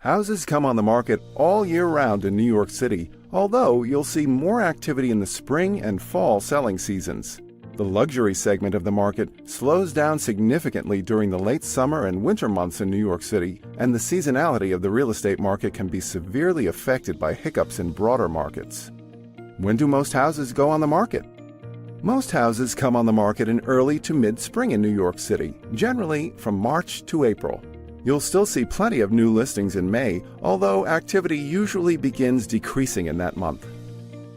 Houses come on the market all year round in New York City, although you'll see more activity in the spring and fall selling seasons. The luxury segment of the market slows down significantly during the late summer and winter months in New York City, and the seasonality of the real estate market can be severely affected by hiccups in broader markets. When do most houses go on the market? Most houses come on the market in early to mid-spring in New York City, generally from March to April. You'll still see plenty of new listings in May, although activity usually begins decreasing in that month.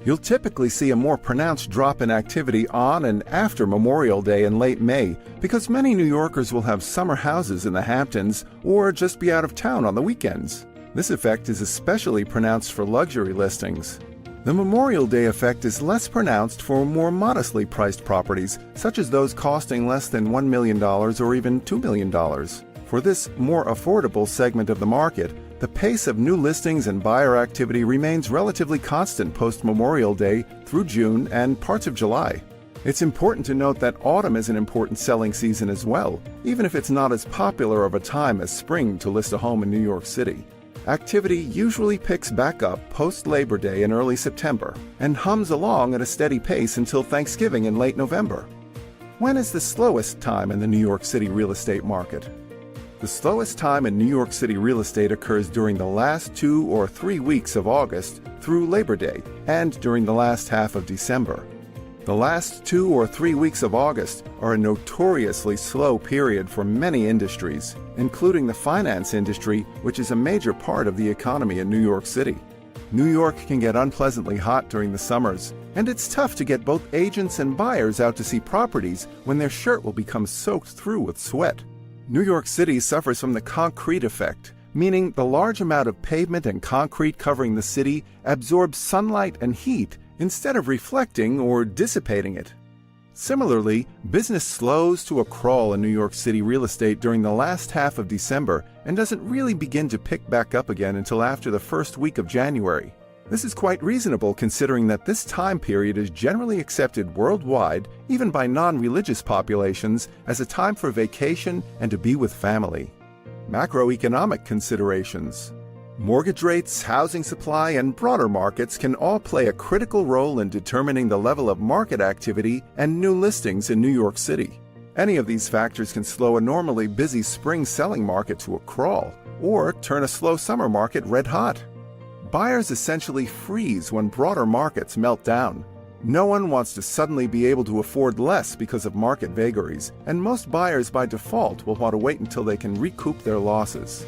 You'll typically see a more pronounced drop in activity on and after Memorial Day in late May because many New Yorkers will have summer houses in the Hamptons or just be out of town on the weekends. This effect is especially pronounced for luxury listings. The Memorial Day effect is less pronounced for more modestly priced properties, such as those costing less than $1 million or even $2 million. For this more affordable segment of the market, the pace of new listings and buyer activity remains relatively constant post-Memorial Day through June and parts of July. It's important to note that autumn is an important selling season as well, even if it's not as popular of a time as spring to list a home in New York City. Activity usually picks back up post-Labor Day in early September and hums along at a steady pace until Thanksgiving in late November. When is the slowest time in the New York City real estate market? The slowest time in New York City real estate occurs during the last 2 or 3 weeks of August through Labor Day and during the last half of December. The last 2 or 3 weeks of August are a notoriously slow period for many industries, including the finance industry, which is a major part of the economy in New York City. New York can get unpleasantly hot during the summers, and it's tough to get both agents and buyers out to see properties when their shirt will become soaked through with sweat. New York City suffers from the concrete effect, meaning the large amount of pavement and concrete covering the city absorbs sunlight and heat instead of reflecting or dissipating it. Similarly, business slows to a crawl in New York City real estate during the last half of December and doesn't really begin to pick back up again until after the first week of January. This is quite reasonable considering that this time period is generally accepted worldwide, even by non-religious populations, as a time for vacation and to be with family. Macroeconomic considerations. Mortgage rates, housing supply, and broader markets can all play a critical role in determining the level of market activity and new listings in New York City. Any of these factors can slow a normally busy spring selling market to a crawl, or turn a slow summer market red hot. Buyers essentially freeze when broader markets melt down. No one wants to suddenly be able to afford less because of market vagaries, and most buyers by default will want to wait until they can recoup their losses.